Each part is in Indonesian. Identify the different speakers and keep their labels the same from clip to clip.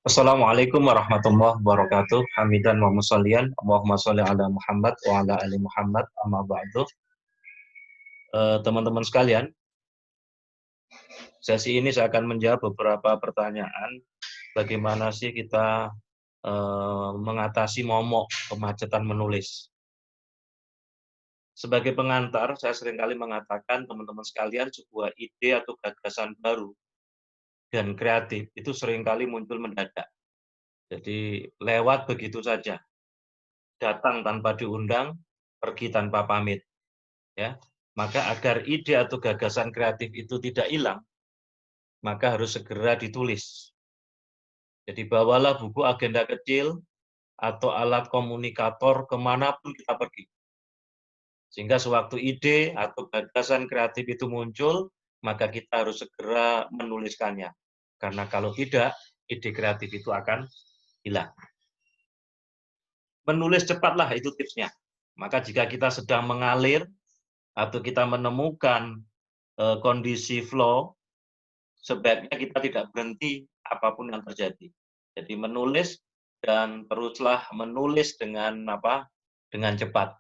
Speaker 1: Assalamualaikum warahmatullahi wabarakatuh. Hamidan wa musallian. Allahumma sholli ala Muhammad wa ala ali Muhammad. Amma ba'du. Teman-teman sekalian, sesi ini saya akan menjawab beberapa pertanyaan. Bagaimana sih kita mengatasi momok kemacetan menulis? Sebagai pengantar, saya seringkali mengatakan teman-teman sekalian sebuah ide atau gagasan baru dan kreatif itu seringkali muncul mendadak. Jadi lewat begitu saja, datang tanpa diundang, pergi tanpa pamit. Ya, maka agar ide atau gagasan kreatif itu tidak hilang, maka harus segera ditulis. Jadi bawalah buku agenda kecil atau alat komunikator kemanapun kita pergi. Sehingga sewaktu ide atau gagasan kreatif itu muncul, maka kita harus segera menuliskannya. Karena kalau tidak, ide kreatif itu akan hilang. Menulis cepatlah itu tipsnya. Maka jika kita sedang mengalir atau kita menemukan kondisi flow, sebaiknya kita tidak berhenti apapun yang terjadi. Jadi menulis dan teruslah menulis dengan dengan cepat.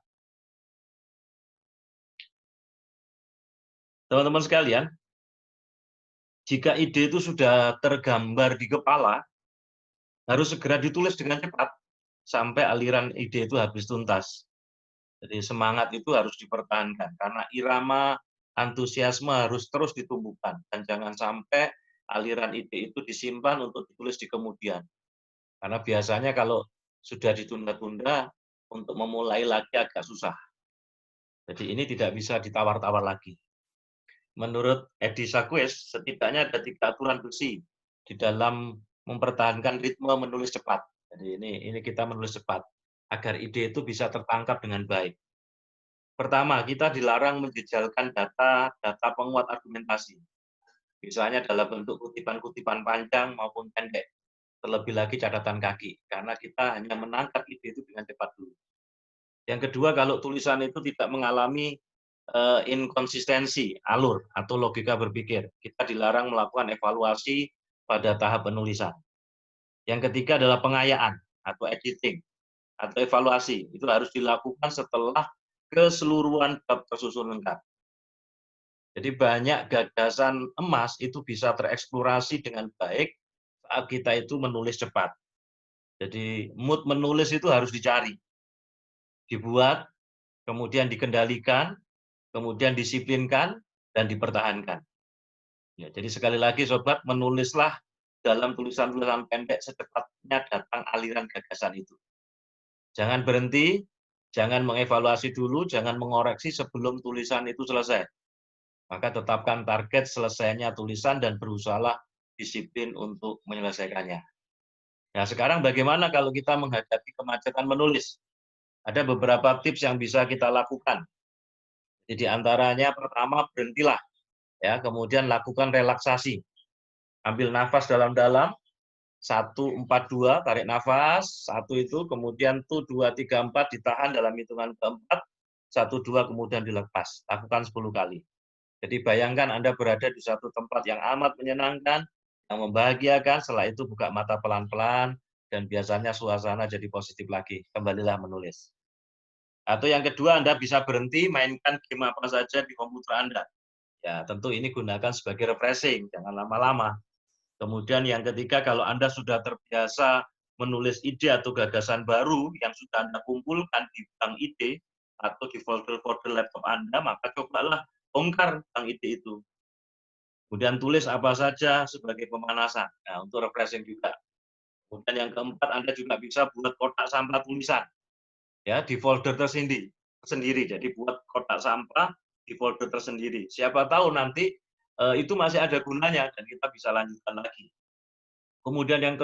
Speaker 1: Teman-teman sekalian, jika ide itu sudah tergambar di kepala, harus segera ditulis dengan cepat sampai aliran ide itu habis tuntas. Jadi semangat itu harus dipertahankan karena irama antusiasme harus terus ditumbuhkan dan jangan sampai aliran ide itu disimpan untuk ditulis di kemudian. Karena biasanya kalau sudah ditunda-tunda, untuk memulai lagi agak susah. Jadi ini tidak bisa ditawar-tawar lagi. Menurut Edi Saquez, setidaknya ada 3 aturan besi di dalam mempertahankan ritme menulis cepat. Jadi ini kita menulis cepat, agar ide itu bisa tertangkap dengan baik. Pertama, kita dilarang menjejalkan data penguat argumentasi. Misalnya dalam bentuk kutipan-kutipan panjang maupun pendek. Terlebih lagi catatan kaki, karena kita hanya menangkap ide itu dengan cepat dulu. Yang kedua, kalau tulisan itu tidak mengalami inkonsistensi, alur, atau logika berpikir, kita dilarang melakukan evaluasi pada tahap penulisan. Yang ketiga adalah pengayaan atau editing, atau evaluasi. Itu harus dilakukan setelah keseluruhan bab tersusun lengkap. Jadi banyak gagasan emas itu bisa tereksplorasi dengan baik saat kita itu menulis cepat. Jadi mood menulis itu harus dicari, dibuat, kemudian dikendalikan, kemudian disiplinkan, dan dipertahankan. Ya, jadi sekali lagi sobat, menulislah dalam tulisan-tulisan pendek secepatnya datang aliran gagasan itu. Jangan berhenti, jangan mengevaluasi dulu, jangan mengoreksi sebelum tulisan itu selesai. Maka tetapkan target selesainya tulisan dan berusahalah disiplin untuk menyelesaikannya. Nah, sekarang bagaimana kalau kita menghadapi kemacetan menulis? Ada beberapa tips yang bisa kita lakukan. Jadi antaranya pertama berhentilah, ya, kemudian lakukan relaksasi. Ambil nafas dalam-dalam, 1, 4, 2, tarik nafas, 1 itu, kemudian tuh 2, 3, 4 ditahan dalam hitungan keempat, 1, 2 kemudian dilepas. Lakukan 10 kali. Jadi bayangkan Anda berada di satu tempat yang amat menyenangkan, yang membahagiakan, setelah itu buka mata pelan-pelan, dan biasanya suasana jadi positif lagi. Kembalilah menulis. Atau yang kedua, Anda bisa berhenti, mainkan game apa saja di komputer Anda. Ya, tentu ini gunakan sebagai refreshing, jangan lama-lama. Kemudian yang ketiga, kalau Anda sudah terbiasa menulis ide atau gagasan baru yang sudah Anda kumpulkan di bank ide atau di folder-folder laptop Anda, maka cobalah bongkar bank ide itu. Kemudian tulis apa saja sebagai pemanasan, nah, untuk refreshing juga. Kemudian yang keempat, Anda juga bisa buat kotak sampah tulisan, ya, di folder tersendiri. Jadi buat kotak sampah di folder tersendiri. Siapa tahu nanti itu masih ada gunanya dan kita bisa lanjutkan lagi. Kemudian yang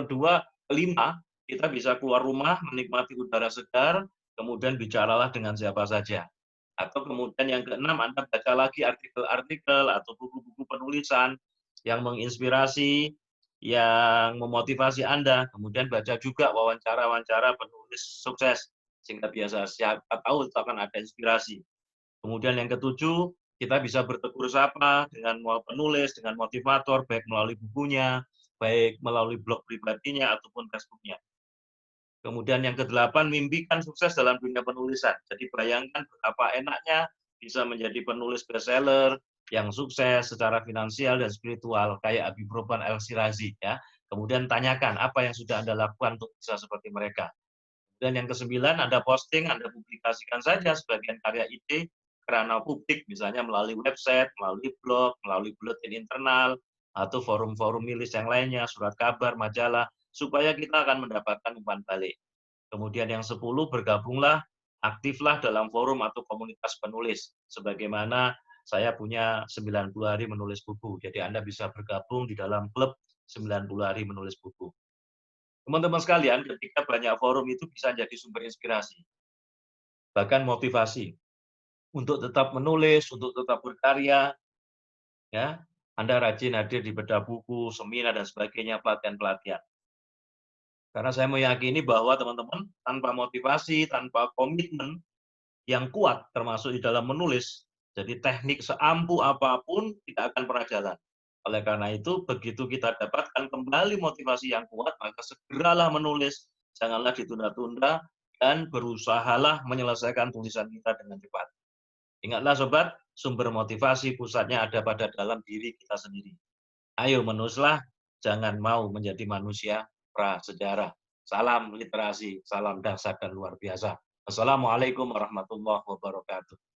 Speaker 1: kelima, kita bisa keluar rumah, menikmati udara segar, kemudian bicaralah dengan siapa saja. Atau kemudian yang keenam, Anda baca lagi artikel-artikel atau buku-buku penulisan yang menginspirasi, yang memotivasi Anda. Kemudian baca juga wawancara-wawancara penulis sukses, sehingga biasa siapa tahu itu akan ada inspirasi. Kemudian yang ketujuh, kita bisa bertegur sapa dengan penulis, dengan motivator, baik melalui bukunya, baik melalui blog pribadinya ataupun Facebook-nya. Kemudian yang kedelapan, mimpikan sukses dalam dunia penulisan. Jadi bayangkan betapa enaknya bisa menjadi penulis bestseller yang sukses secara finansial dan spiritual kayak Habib Robban El-Shirazi ya. Kemudian tanyakan apa yang sudah Anda lakukan untuk bisa seperti mereka. Dan yang kesembilan, Anda posting, Anda publikasikan saja sebagian karya ide kerana publik, misalnya melalui website, melalui blog, melalui bulletin internal, atau forum-forum milis yang lainnya, surat kabar, majalah, supaya kita akan mendapatkan umpan balik. Kemudian yang 10, bergabunglah, aktiflah dalam forum atau komunitas penulis. Sebagaimana saya punya 90 hari menulis buku. Jadi Anda bisa bergabung di dalam klub 90 hari menulis buku. Teman-teman sekalian, ketika banyak forum itu bisa jadi sumber inspirasi, bahkan motivasi untuk tetap menulis, untuk tetap berkarya, ya. Anda rajin hadir di bedah buku, seminar dan sebagainya, pelatihan-pelatihan. Karena saya meyakini bahwa teman-teman tanpa motivasi, tanpa komitmen yang kuat termasuk di dalam menulis, jadi teknik seampuh apapun tidak akan pernah jalan. Oleh karena itu, begitu kita dapatkan kembali motivasi yang kuat, maka segeralah menulis, janganlah ditunda-tunda, dan berusahalah menyelesaikan tulisan kita dengan cepat. Ingatlah sobat, sumber motivasi pusatnya ada pada dalam diri kita sendiri. Ayo menulislah, jangan mau menjadi manusia prasejarah. Salam literasi, salam dahsyat dan luar biasa. Assalamualaikum warahmatullahi wabarakatuh.